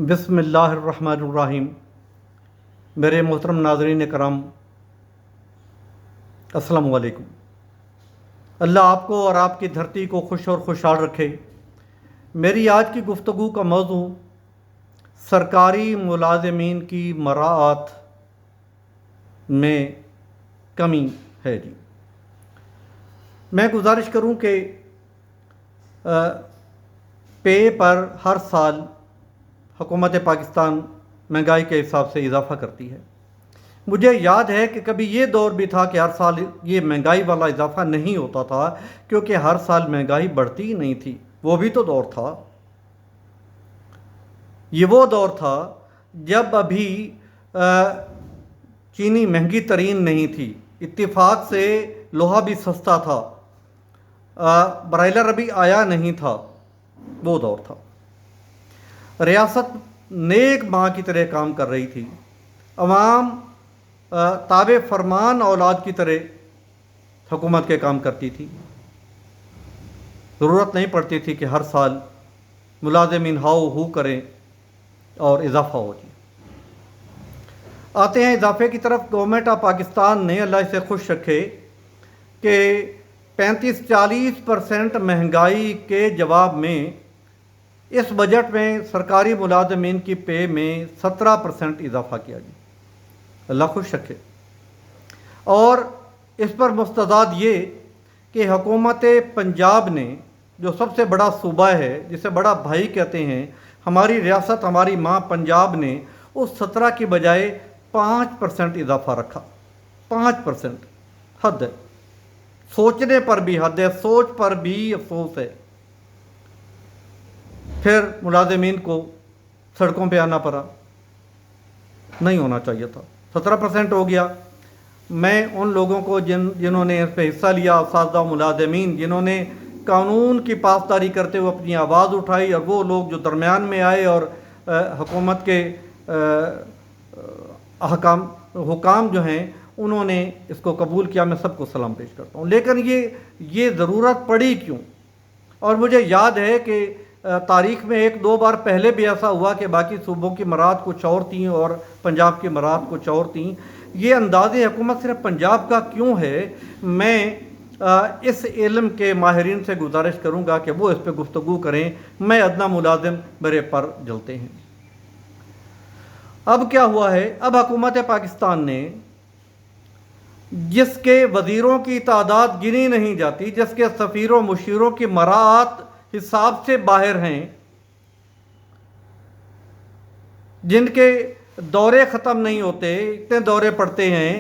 بسم اللہ الرحمن الرحیم۔ میرے محترم ناظرین کرام، السلام علیکم۔ اللہ آپ کو اور آپ کی دھرتی کو خوش اور خوشحال رکھے۔ میری آج کی گفتگو کا موضوع سرکاری ملازمین کی مراعات میں کمی ہے جی۔ میں گزارش کروں کہ پے پر ہر سال حکومت پاکستان مہنگائی کے حساب سے اضافہ کرتی ہے۔ مجھے یاد ہے کہ کبھی یہ دور بھی تھا کہ ہر سال یہ مہنگائی والا اضافہ نہیں ہوتا تھا، کیونکہ ہر سال مہنگائی بڑھتی ہی نہیں تھی۔ وہ بھی تو دور تھا، یہ وہ دور تھا جب ابھی چینی مہنگی ترین نہیں تھی، اتفاق سے لوہا بھی سستا تھا، برائلر ابھی آیا نہیں تھا۔ وہ دور تھا، ریاست نیک ماں کی طرح کام کر رہی تھی، عوام تابع فرمان اولاد کی طرح حکومت کے کام کرتی تھی۔ ضرورت نہیں پڑتی تھی کہ ہر سال ملازمین ہاؤ ہو کریں اور اضافہ ہو جائے۔ آتے ہیں اضافے کی طرف۔ گورنمنٹ آف پاکستان نے اللہ سے خوش رکھے کہ 35-40% مہنگائی کے جواب میں اس بجٹ میں سرکاری ملازمین کی پے میں 17% اضافہ کیا جی۔ اللہ خوش رکھے۔ اور اس پر مستضاد یہ کہ حکومت پنجاب نے، جو سب سے بڑا صوبہ ہے، جسے بڑا بھائی کہتے ہیں، ہماری ریاست، ہماری ماں پنجاب نے اس 17 کی بجائے 5% اضافہ رکھا۔ 5% حد ہے، سوچنے پر بھی حد ہے، سوچ پر بھی افسوس ہے۔ پھر ملازمین کو سڑکوں پہ آنا پڑا، نہیں ہونا چاہیے تھا۔ 17% ہو گیا۔ میں ان لوگوں کو جنہوں نے اس پہ حصہ لیا، اساتذہ ملازمین، جنہوں نے قانون کی پاسداری کرتے ہوئے اپنی آواز اٹھائی، اور وہ لوگ جو درمیان میں آئے اور حکومت کے حکام جو ہیں انہوں نے اس کو قبول کیا، میں سب کو سلام پیش کرتا ہوں۔ لیکن یہ ضرورت پڑی کیوں؟ اور مجھے یاد ہے کہ تاریخ میں 1-2 بار پہلے بھی ایسا ہوا کہ باقی صوبوں کی مراعات کچھ اور تھیں اور پنجاب کی مراعات کچھ اور تھیں۔ یہ انداز حکومت صرف پنجاب کا کیوں ہے؟ میں اس علم کے ماہرین سے گزارش کروں گا کہ وہ اس پہ گفتگو کریں۔ میں ادنیٰ ملازم، میرے پر جلتے ہیں۔ اب کیا ہوا ہے؟ اب حکومت پاکستان نے، جس کے وزیروں کی تعداد گنی نہیں جاتی، جس کے سفیروں مشیروں کی مراعات حساب سے باہر ہیں، جن کے دورے ختم نہیں ہوتے، اتنے دورے پڑتے ہیں،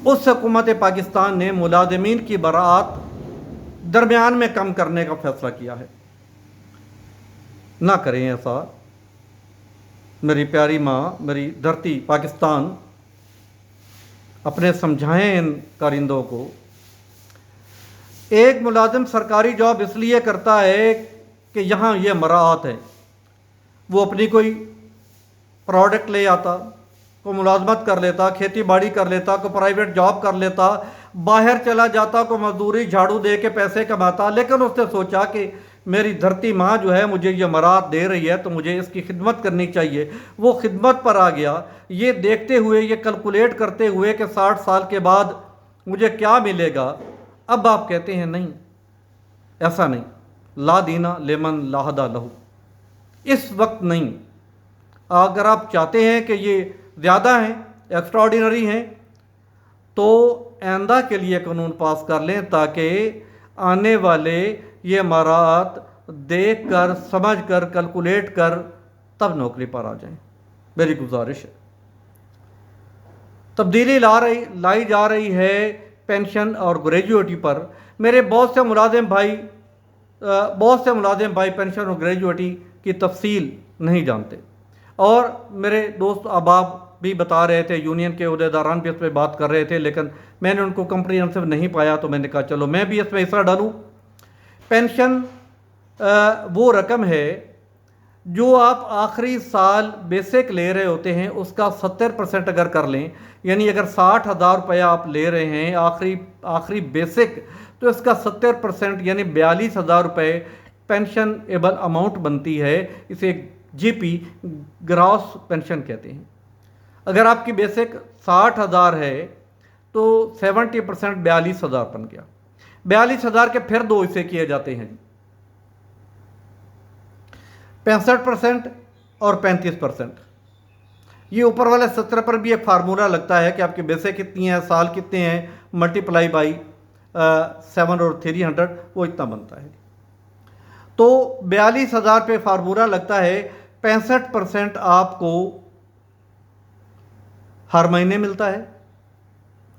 اس حکومت پاکستان نے ملازمین کی براعات درمیان میں کم کرنے کا فیصلہ کیا ہے۔ نہ کریں ایسا، میری پیاری ماں، میری دھرتی پاکستان، اپنے سمجھائیں ان کارندوں کو۔ ایک ملازم سرکاری جاب اس لیے کرتا ہے کہ یہاں یہ مراعات ہے۔ وہ اپنی کوئی پروڈکٹ لے آتا، کوئی ملازمت کر لیتا، کھیتی باڑی کر لیتا، کوئی پرائیویٹ جاب کر لیتا، باہر چلا جاتا، کوئی مزدوری جھاڑو دے کے پیسے کماتا، لیکن اس نے سوچا کہ میری دھرتی ماں جو ہے مجھے یہ مراعات دے رہی ہے تو مجھے اس کی خدمت کرنی چاہیے۔ وہ خدمت پر آ گیا، یہ دیکھتے ہوئے، یہ کیلکولیٹ کرتے ہوئے کہ 60 سال کے بعد مجھے کیا ملے گا۔ اب آپ کہتے ہیں نہیں، ایسا نہیں، لا دینا لمن لا ہدیٰ لہ، اس وقت نہیں۔ اگر آپ چاہتے ہیں کہ یہ زیادہ ہیں، ایکسٹرا آرڈینری ہیں، تو آئندہ کے لیے قانون پاس کر لیں تاکہ آنے والے یہ مراعات دیکھ کر، سمجھ کر، کیلکولیٹ کر تب نوکری پر آ جائیں۔ میری گزارش ہے۔ تبدیلی لائی جا رہی ہے پینشن اور گریجویٹی پر۔ میرے بہت سے ملازم بھائی پینشن اور گریجویٹی کی تفصیل نہیں جانتے، اور میرے دوست احباب بھی بتا رہے تھے، یونین کے عہدیداران بھی اس پہ بات کر رہے تھے، لیکن میں نے ان کو کمپریہنسو نہیں پایا، تو میں نے کہا چلو میں بھی اس میں حصہ ڈالوں۔ پینشن وہ رقم ہے جو آپ آخری سال بیسک لے رہے ہوتے ہیں، اس کا 70% اگر کر لیں، یعنی اگر 60,000 روپیہ آپ لے رہے ہیں آخری بیسک، تو اس کا 70% یعنی 42,000 روپے پینشن ایبل اماؤنٹ بنتی ہے، اسے جی پی گراس پینشن کہتے ہیں۔ اگر آپ کی بیسک 60,000 ہے تو 70% 42,000 بن گیا۔ 42,000 کے پھر 2 حصے کیے جاتے ہیں، 65% اور 35%۔ یہ اوپر والے 70 پر بھی ایک فارمولہ لگتا ہے کہ آپ کی بیسک کتنی ہے، سال کتنے ہیں، ملٹیپلائی بائی 7 اور 300، وہ اتنا بنتا ہے۔ تو 42,000 پہ فارمولہ لگتا ہے، 65% آپ کو ہر مہینے ملتا ہے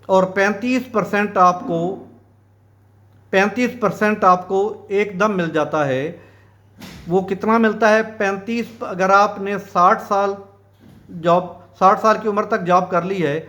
اور 35% آپ کو ایک دم مل جاتا ہے۔ وہ کتنا ملتا ہے؟ 35 اگر آپ نے 60 سال کی عمر تک جاب کر لی ہے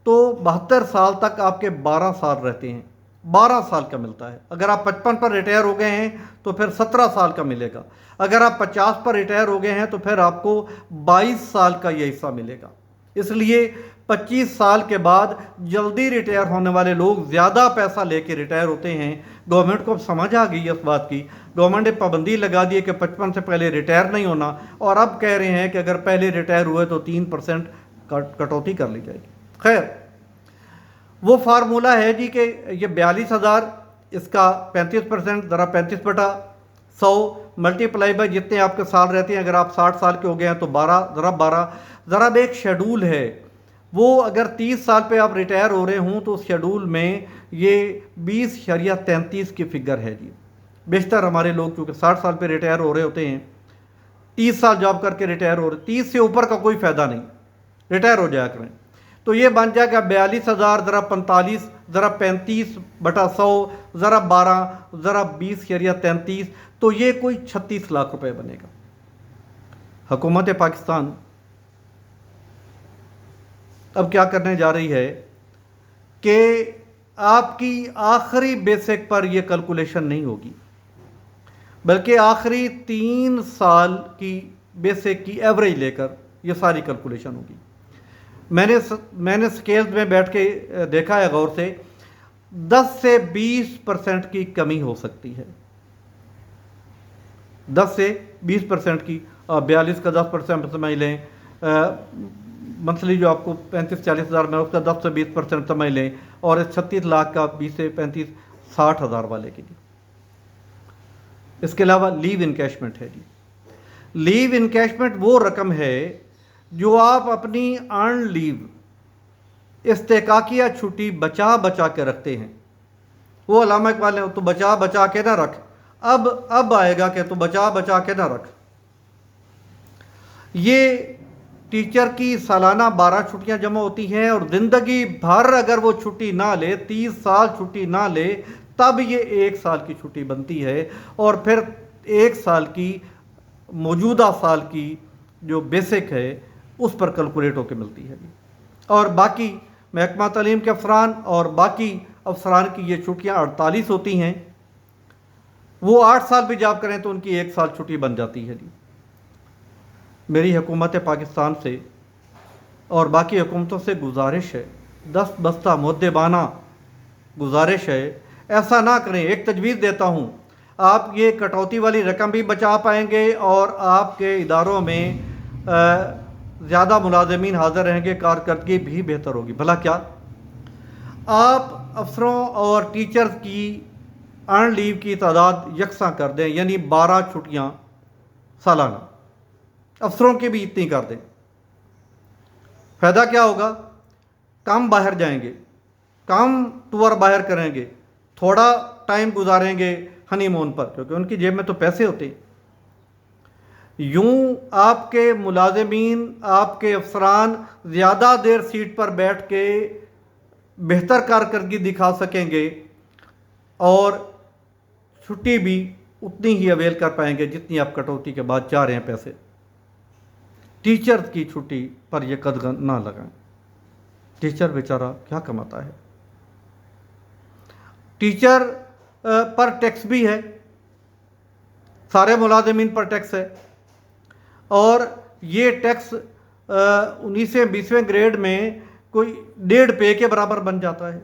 تو 72 سال تک آپ کے 12 سال رہتے ہیں، 12 سال کا ملتا ہے۔ اگر آپ 55 پر ریٹائر ہو گئے ہیں تو پھر 17 سال کا ملے گا۔ اگر آپ 50 پر ریٹائر ہو گئے ہیں تو پھر آپ کو 22 سال کا یہ حصہ ملے گا۔ اس لیے 25 سال کے بعد جلدی ریٹائر ہونے والے لوگ زیادہ پیسہ لے کے ریٹائر ہوتے ہیں۔ گورنمنٹ کو اب سمجھ آ گئی اس بات کی، گورنمنٹ نے پابندی لگا دی ہے کہ 55 سے پہلے ریٹائر نہیں ہونا، اور اب کہہ رہے ہیں کہ اگر پہلے ریٹائر ہوئے تو 3% کٹوتی کر لی جائے گی۔ خیر، وہ فارمولہ ہے جی کہ یہ 42,000، اس کا 35%، ذرا 35/100 ملٹیپلائی بائی جتنے آپ کے سال رہتے ہیں۔ اگر آپ 60 سال کے ہو گئے ہیں تو 12 ذرا ایک شیڈول ہے، وہ اگر 30 سال پہ آپ ریٹائر ہو رہے ہوں تو اس شیڈول میں یہ 20.33 کی فگر ہے جی۔ بیشتر ہمارے لوگ چونکہ 60 سال پہ ریٹائر ہو رہے ہوتے ہیں، 30 سال جاب کر کے ریٹائر ہو رہے، 30 سے اوپر کا کوئی فائدہ نہیں، ریٹائر ہو جایا کریں۔ تو یہ بن جائے گا 42,000 ذرا 45 ذرا 35/100 ذرا 12 ذرا 20.33، تو یہ کوئی 36 لاکھ روپے بنے گا۔ حکومت پاکستان اب کیا کرنے جا رہی ہے کہ آپ کی آخری بیسک پر یہ کیلکولیشن نہیں ہوگی، بلکہ آخری 3 سال کی بیسک کی ایوریج لے کر یہ ساری کیلکولیشن ہوگی۔ میں نے سکیلز میں بیٹھ کے دیکھا ہے غور سے، 10 سے 20% کی کمی ہو سکتی ہے، 10 سے 20% کی۔ 42 کا 10% سمجھ لیں، منتھلی جو آپ کو 35-40 ہزار میں اس کا 10 سے 20% سمجھ لیں، اور اس 36 لاکھ کا 20 سے 35 60 ہزار والے کے لیے۔ اس کے علاوہ لیو انکیشمنٹ ہے جی۔ لیو انکیشمنٹ وہ رقم ہے جو آپ اپنی ارن لیو، استحقاقیہ چھٹی بچا کے رکھتے ہیں۔ وہ علامہ اقبال نے تو بچا کے نہ رکھ، اب آئے گا کہ تو بچا کے نہ رکھ۔ یہ ٹیچر کی سالانہ 12 چھٹیاں جمع ہوتی ہیں، اور زندگی بھر اگر وہ چھٹی نہ لے، 30 سال چھٹی نہ لے، تب یہ 1 سال کی چھٹی بنتی ہے، اور پھر 1 سال کی موجودہ سال کی جو بیسک ہے اس پر کیلکولیٹ ہو کے ملتی ہے۔ اور باقی محکمہ تعلیم کے افسران اور باقی افسران کی یہ چھٹیاں 48 ہوتی ہیں، وہ 8 سال بھی جاب کریں تو ان کی 1 سال چھٹی بن جاتی ہے جی۔ میری حکومت پاکستان سے اور باقی حکومتوں سے گزارش ہے، دست بستہ مؤدبانہ گزارش ہے، ایسا نہ کریں۔ ایک تجویز دیتا ہوں، آپ یہ کٹوتی والی رقم بھی بچا پائیں گے اور آپ کے اداروں میں زیادہ ملازمین حاضر رہیں گے، کارکردگی بھی بہتر ہوگی۔ بھلا کیا آپ افسروں اور ٹیچرز کی ارن لیو کی تعداد یکساں کر دیں، یعنی 12 چھٹیاں سالانہ، افسروں کی بھی اتنی کر دیں۔ فائدہ کیا ہوگا؟ کم باہر جائیں گے، کم ٹور باہر کریں گے، تھوڑا ٹائم گزاریں گے ہنی مون پر، کیونکہ ان کی جیب میں تو پیسے ہوتے ہیں۔ یوں آپ کے ملازمین، آپ کے افسران زیادہ دیر سیٹ پر بیٹھ کے بہتر کارکردگی دکھا سکیں گے، اور چھٹی بھی اتنی ہی اویل کر پائیں گے جتنی آپ کٹوتی کے بعد چاہ رہے ہیں پیسے۔ ٹیچر کی چھٹی پر یہ قدغن نہ لگائیں، ٹیچر بیچارہ کیا کماتا ہے۔ ٹیچر پر ٹیکس بھی ہے، سارے ملازمین پر ٹیکس ہے، اور یہ ٹیکس 19ویں 20ویں گریڈ میں کوئی 1.5 پے کے برابر بن جاتا ہے۔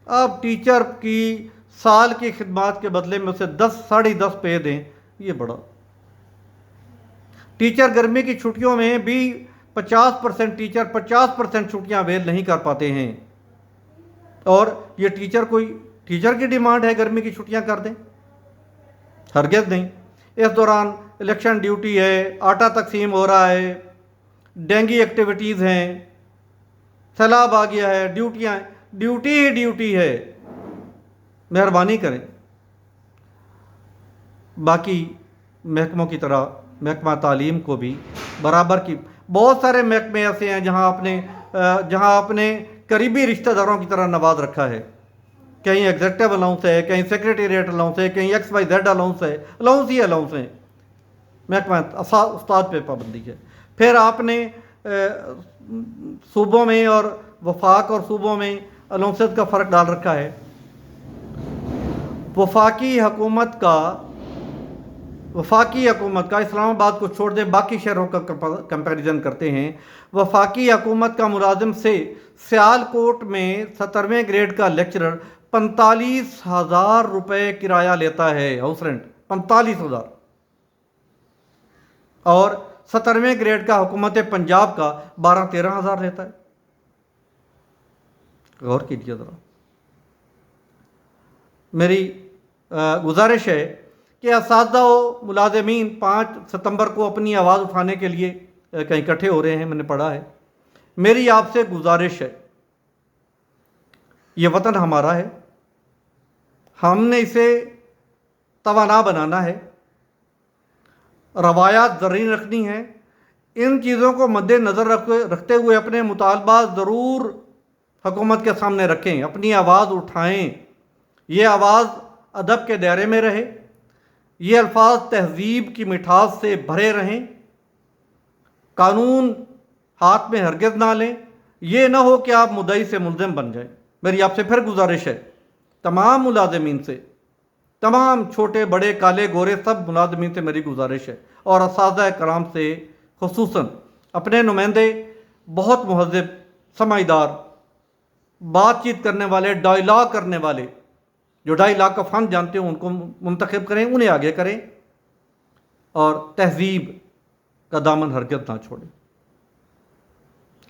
آپ ٹیچر کی سال کی خدمات کے بدلے میں اسے 10 ساڑھے 10 پے دیں یہ بڑا ٹیچر گرمی کی چھٹیوں میں بھی 50% ٹیچر 50% چھٹیاں اویل نہیں کر پاتے ہیں، اور یہ ٹیچر کی ڈیمانڈ ہے گرمی کی چھٹیاں کر دیں؟ ہرگز نہیں۔ اس دوران الیکشن ڈیوٹی ہے، آٹا تقسیم ہو رہا ہے، ڈینگی ایکٹیویٹیز ہیں، سیلاب آ گیا ہے، ڈیوٹیاں، ڈیوٹی ہی ڈیوٹی ہے۔ مہربانی کریں باقی محکموں کی طرح محکمہ تعلیم کو بھی برابر کی، بہت سارے محکمے ایسے ہیں جہاں اپنے قریبی رشتہ داروں کی طرح نواز رکھا ہے، کہیں ایگزیکٹو الاؤنس ہے، کہیں سیکریٹریٹ الاؤنس ہے، کہیں XYZ الاؤنس ہے، الاؤنس ہی الاؤنس ہیں۔ محکمہ استاد پہ پابندی ہے۔ پھر آپ نے صوبوں میں اور وفاق اور صوبوں میں الاؤنسز کا فرق ڈال رکھا ہے۔ وفاقی حکومت کا اسلام آباد کو چھوڑ دیں، باقی شہروں کا کمپیریزن کرتے ہیں۔ وفاقی حکومت کا ملازم سے سیالکوٹ میں 17ویں گریڈ کا لیکچرر 45,000 روپے کرایہ لیتا ہے، ہاؤس رینٹ 45,000، اور 17ویں گریڈ کا حکومت پنجاب کا 12-13,000 لیتا ہے۔ غور کیجیے ذرا۔ میری گزارش ہے کہ اساتذہ و ملازمین 5 ستمبر کو اپنی آواز اٹھانے کے لیے کہیں اکٹھے ہو رہے ہیں، میں نے پڑھا ہے۔ میری آپ سے گزارش ہے، یہ وطن ہمارا ہے، ہم نے اسے توانا بنانا ہے، روایات زرعی رکھنی ہے۔ ان چیزوں کو مد نظر رکھتے ہوئے اپنے مطالبات ضرور حکومت کے سامنے رکھیں، اپنی آواز اٹھائیں۔ یہ آواز ادب کے دائرے میں رہے، یہ الفاظ تہذیب کی مٹھاس سے بھرے رہیں، قانون ہاتھ میں ہرگز نہ لیں۔ یہ نہ ہو کہ آپ مدعی سے ملزم بن جائیں۔ میری آپ سے پھر گزارش ہے، تمام ملازمین سے، تمام چھوٹے بڑے کالے گورے سب ملازمین سے میری گزارش ہے، اور اساتذہ کرام سے خصوصاً، اپنے نمائندے بہت مہذب، سمجھدار، بات چیت کرنے والے، ڈائلاگ کرنے والے، جو ڈائلاگ کا فن جانتے ہیں ان کو منتخب کریں، انہیں آگے کریں، اور تہذیب کا دامن ہرگز نہ چھوڑیں۔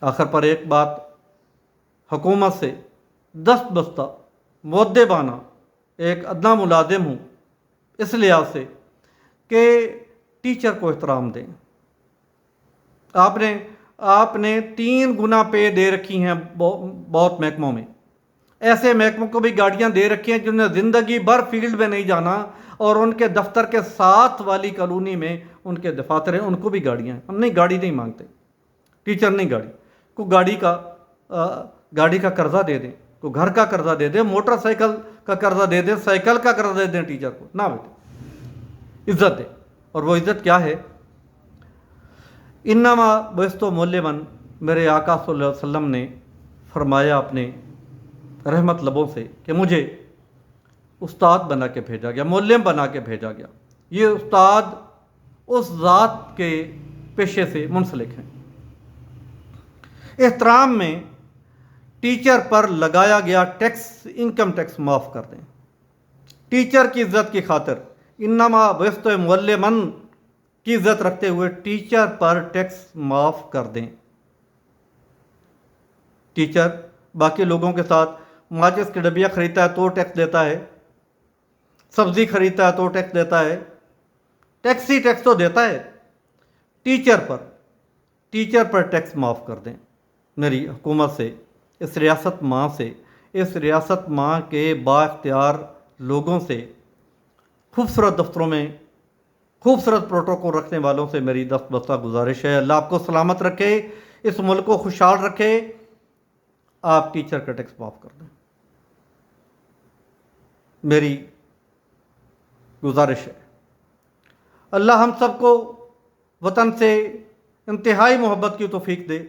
آخر پر ایک بات حکومت سے دست بستہ مؤدبانہ ایک ادنا ملازم ہوں اس لحاظ سے کہ ٹیچر کو احترام دیں۔ آپ نے 3 گنا پے دے رکھی ہیں بہت محکموں میں، ایسے محکموں کو بھی گاڑیاں دے رکھی ہیں جنہیں زندگی بھر فیلڈ میں نہیں جانا، اور ان کے دفتر کے ساتھ والی کالونی میں ان کے دفاتر ہیں، ان کو بھی گاڑیاں ہیں۔ ہم نہیں گاڑی نہیں مانگتے، ٹیچر نہیں گاڑی، کو گاڑی کا قرضہ دے دیں، کو گھر کا قرضہ دے دیں، موٹر سائیکل کا قرضہ دے دیں، سائیکل کا قرضہ دے دیں ٹیچر کو، نہ بیٹے عزت دیں۔ اور وہ عزت کیا ہے؟ انما بعثت معلما، میرے آقا صلی اللہ علیہ وسلم نے فرمایا اپنے رحمت لبوں سے کہ مجھے استاد بنا کے بھیجا گیا، معلم بنا کے بھیجا گیا۔ یہ استاد اس ذات کے پیشے سے منسلک ہیں۔ احترام میں ٹیچر پر لگایا گیا ٹیکس، انکم ٹیکس معاف کر دیں۔ ٹیچر کی عزت کی خاطر انما بعثت معلما کی عزت رکھتے ہوئے ٹیچر پر ٹیکس معاف کر دیں۔ ٹیچر باقی لوگوں کے ساتھ ماچس کی ڈبیا خریدتا ہے تو ٹیکس دیتا ہے، سبزی خریدتا ہے تو ٹیکس دیتا ہے، ٹیکس تو دیتا ہے۔ ٹیچر پر ٹیکس معاف کر دیں۔ میری حکومت سے، اس ریاست ماں کے با اختیار لوگوں سے، خوبصورت دفتروں میں خوبصورت پروٹوکول رکھنے والوں سے میری دست بستہ گزارش ہے، اللہ آپ کو سلامت رکھے، اس ملک کو خوشحال رکھے، آپ ٹیچر کا ٹیکس معاف کر دیں۔ میری گزارش ہے، اللہ ہم سب کو وطن سے انتہائی محبت کی توفیق دے،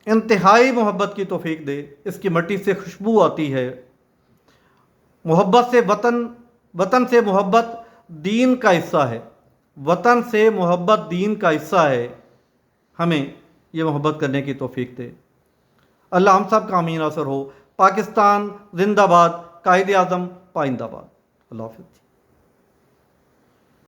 انتہائی محبت کی توفیق دے۔ اس کی مٹی سے خوشبو آتی ہے، محبت سے وطن سے محبت دین کا حصہ ہے، وطن سے محبت دین کا حصہ ہے۔ ہمیں یہ محبت کرنے کی توفیق دے، اللہ ہم سب کا آمین اثر ہو۔ پاکستان زندہ باد، قائد اعظم پائندہ باد۔ اللہ حافظ۔